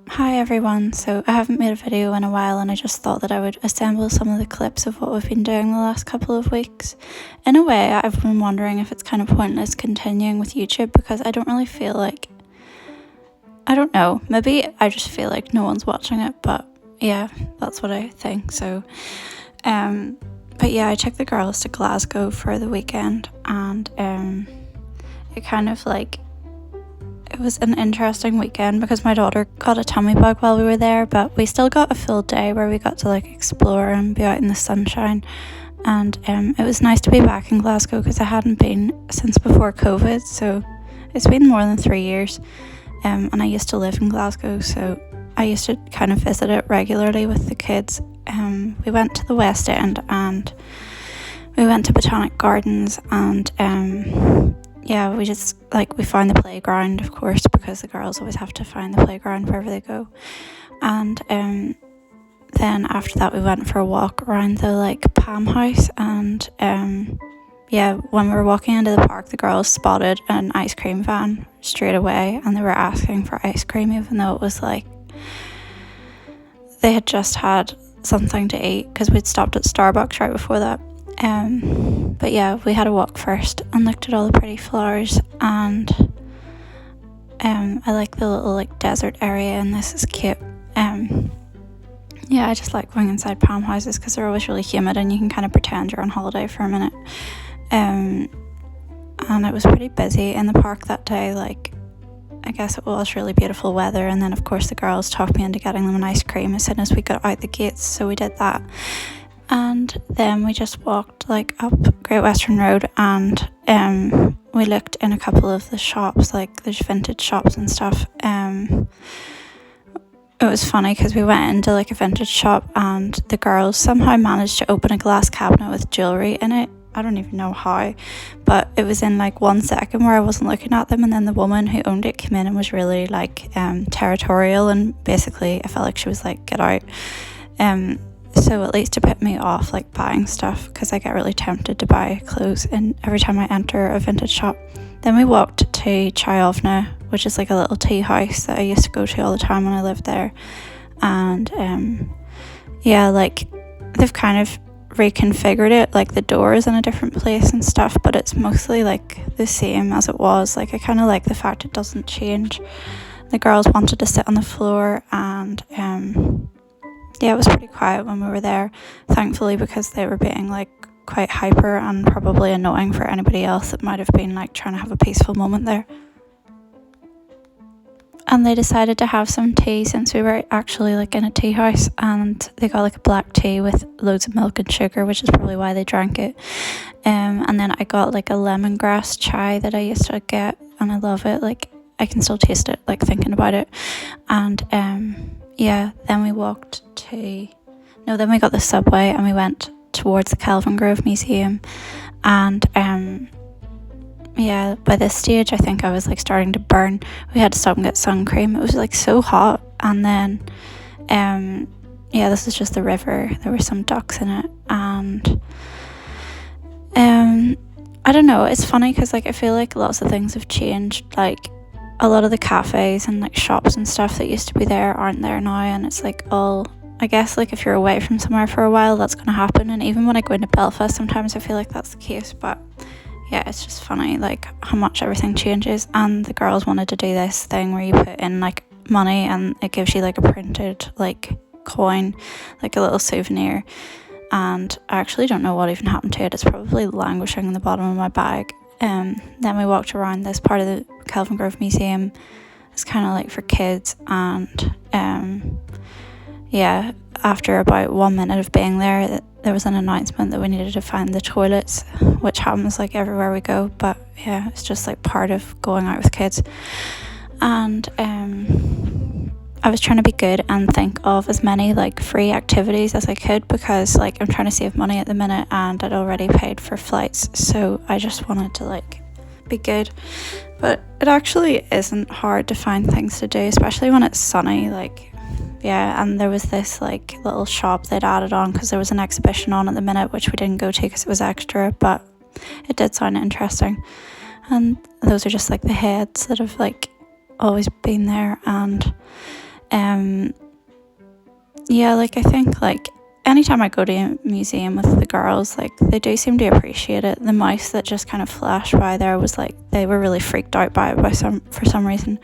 Hi everyone, so I haven't made a video in a while and I just thought that I would assemble some of the clips of what we've been doing the last couple of weeks. In a way, I've been wondering if it's kind of pointless continuing with YouTube because I don't really feel like, I don't know, maybe I just feel like no one's watching it, but yeah, that's what I think. So, but yeah, I took the girls to Glasgow for the weekend and it kind of like, it was an interesting weekend because my daughter got a tummy bug while we were there, but we still got a full day where we got to like explore and be out in the sunshine. And it was nice to be back in Glasgow because I hadn't been since before COVID, so it's been more than 3 years. And I used to live in Glasgow, so I used to kind of visit it regularly with the kids. We went to the West End and we went to Botanic Gardens and yeah, we just, like, we found the playground, of course, because the girls always have to find the playground wherever they go. And then after that, we went for a walk around the, like, Palm House. And, yeah, when we were walking into the park, the girls spotted an ice cream van straight away. And they were asking for ice cream, even though it was, like, they had just had something to eat because we'd stopped at Starbucks right before that. But yeah, we had a walk first and looked at all the pretty flowers, and I like the little like desert area, and this is cute. Yeah, I just like going inside palm houses because they're always really humid and you can kind of pretend you're on holiday for a minute. And it was pretty busy in the park that day. Like, I guess it was really beautiful weather, and then of course the girls talked me into getting them an ice cream as soon as we got out the gates, so we did that. And then we just walked like up Great Western Road, and we looked in a couple of the shops, like there's vintage shops and stuff. It was funny because we went into like a vintage shop and the girls somehow managed to open a glass cabinet with jewellery in it. I don't even know how, but it was in like 1 second where I wasn't looking at them, and then the woman who owned it came in and was really like territorial, and basically I felt like she was like, get out. So at least to put me off like buying stuff, because I get really tempted to buy clothes every time I enter a vintage shop. Then we walked to Chaiovna, which is like a little tea house that I used to go to all the time when I lived there. And yeah, like they've kind of reconfigured it, like the doors in a different place and stuff, but it's mostly like the same as it was. Like I kind of like the fact it doesn't change. The girls wanted to sit on the floor, and yeah, it was pretty quiet when we were there, thankfully, because they were being like quite hyper and probably annoying for anybody else that might have been like trying to have a peaceful moment there. And they decided to have some tea since we were actually like in a tea house, and they got like a black tea with loads of milk and sugar, which is probably why they drank it. And then I got like a lemongrass chai that I used to get, and I love it. Like I can still taste it, like thinking about it. And yeah, then we then we got the subway and we went towards the Kelvin Grove Museum. And yeah, by this stage I think I was like starting to burn. We had to stop and get sun cream. It was like so hot. And then yeah, this is just the river. There were some ducks in it, and I don't know, it's funny because like I feel like lots of things have changed. Like a lot of the cafes and like shops and stuff that used to be there aren't there now, and it's like all, I guess like if you're away from somewhere for a while that's going to happen. And even when I go into Belfast sometimes I feel like that's the case. But yeah, it's just funny like how much everything changes. And the girls wanted to do this thing where you put in like money and it gives you like a printed like coin, like a little souvenir, and I actually don't know what even happened to it. It's probably languishing in the bottom of my bag. Then we walked around this part of the Kelvin Grove Museum. It's kind of like for kids, and yeah, after about 1 minute of being there was an announcement that we needed to find the toilets, which happens like everywhere we go, but yeah, it's just like part of going out with kids. And I was trying to be good and think of as many like free activities as I could, because like I'm trying to save money at the minute and I'd already paid for flights, so I just wanted to like be good. But it actually isn't hard to find things to do, especially when it's sunny. Like yeah, and there was this like little shop they'd added on because there was an exhibition on at the minute, which we didn't go to because it was extra, but it did sound interesting. And those are just like the heads that have like always been there. And yeah, like I think like anytime I go to a museum with the girls, like they do seem to appreciate it. The mouse that just kind of flashed by there was like, they were really freaked out by it for some reason.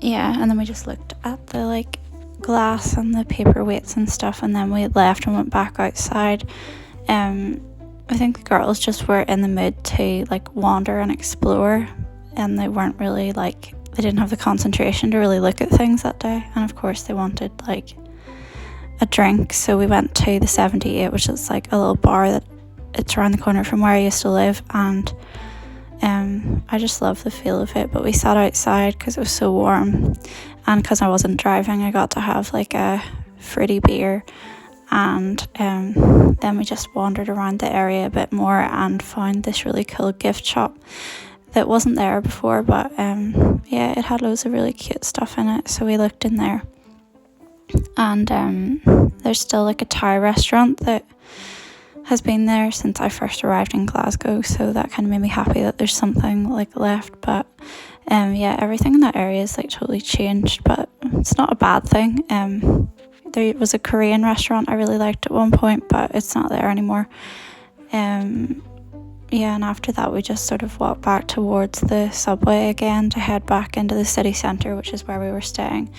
Yeah, and then we just looked at the like glass and the paperweights and stuff, and then we left and went back outside. I think the girls just were in the mood to like wander and explore, and they weren't really like, they didn't have the concentration to really look at things that day. And of course they wanted like a drink, so we went to the 78, which is like a little bar that it's around the corner from where I used to live, and I just love the feel of it. But we sat outside because it was so warm, and because I wasn't driving, I got to have like a fruity beer, and then we just wandered around the area a bit more and found this really cool gift shop that wasn't there before, but yeah, it had loads of really cute stuff in it, so we looked in there. And there's still like a Thai restaurant that has been there since I first arrived in Glasgow, so that kind of made me happy that there's something like left. But yeah, everything in that area is like totally changed, but it's not a bad thing. There was a Korean restaurant I really liked at one point, but it's not there anymore. Yeah, and after that we just sort of walked back towards the subway again to head back into the city centre, which is where we were staying.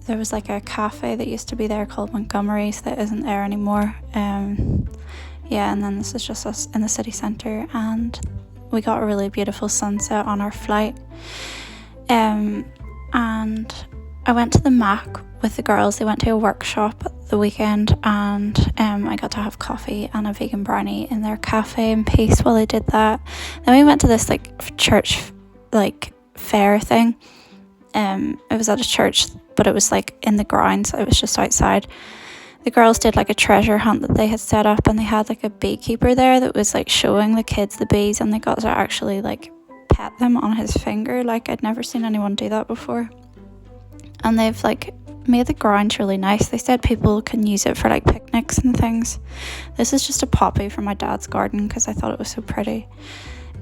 There was like a cafe that used to be there called Montgomery's that isn't there anymore. Yeah, and then this is just us in the city centre, and we got a really beautiful sunset on our flight. And I went to the Mac with the girls. They went to a workshop the weekend, and I got to have coffee and a vegan brownie in their cafe in peace while I did that. Then we went to this like church like fair thing. It was at a church, but it was like in the grounds. It was just outside. The girls did like a treasure hunt that they had set up, and they had like a beekeeper there that was like showing the kids the bees, and they got to actually like pet them on his finger. Like I'd never seen anyone do that before. And they've like made the grounds really nice. They said people can use it for like picnics and things. This is just a poppy from my dad's garden because I thought it was so pretty.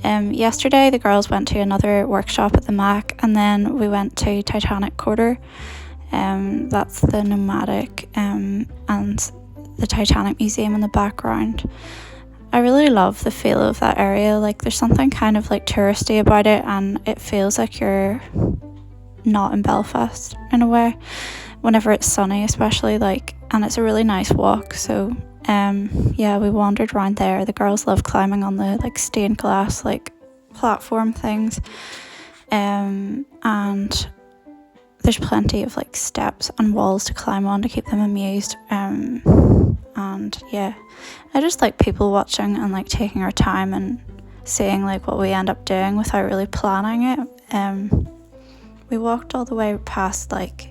Yesterday the girls went to another workshop at the Mac, and then we went to Titanic Quarter. That's the nomadic and the Titanic Museum in the background. I really love the feel of that area. Like there's something kind of like touristy about it, and it feels like you're not in Belfast in a way whenever it's sunny, especially, like, and it's a really nice walk. So yeah, we wandered around there. The girls love climbing on the like stained glass like platform things, and there's plenty of like steps and walls to climb on to keep them amused. And yeah, I just like people watching and like taking our time and seeing like what we end up doing without really planning it. We walked all the way past like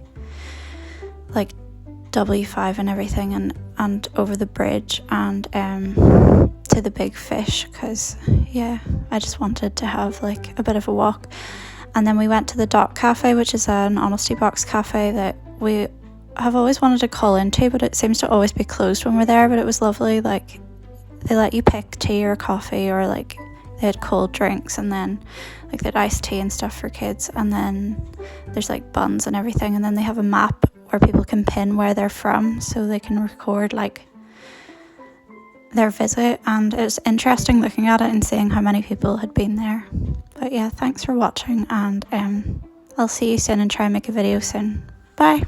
W5 and everything, and over the bridge, and to the big fish, because yeah, I just wanted to have like a bit of a walk. And then we went to the Dock Cafe, which is an honesty box cafe that we have always wanted to call into, but it seems to always be closed when we're there. But it was lovely. Like they let you pick tea or coffee, or like they had cold drinks, and then like they had iced tea and stuff for kids, and then there's like buns and everything, and then they have a map where people can pin where they're from so they can record like their visit. And it was interesting looking at it and seeing how many people had been there. But yeah, thanks for watching, and I'll see you soon and try and make a video soon. Bye.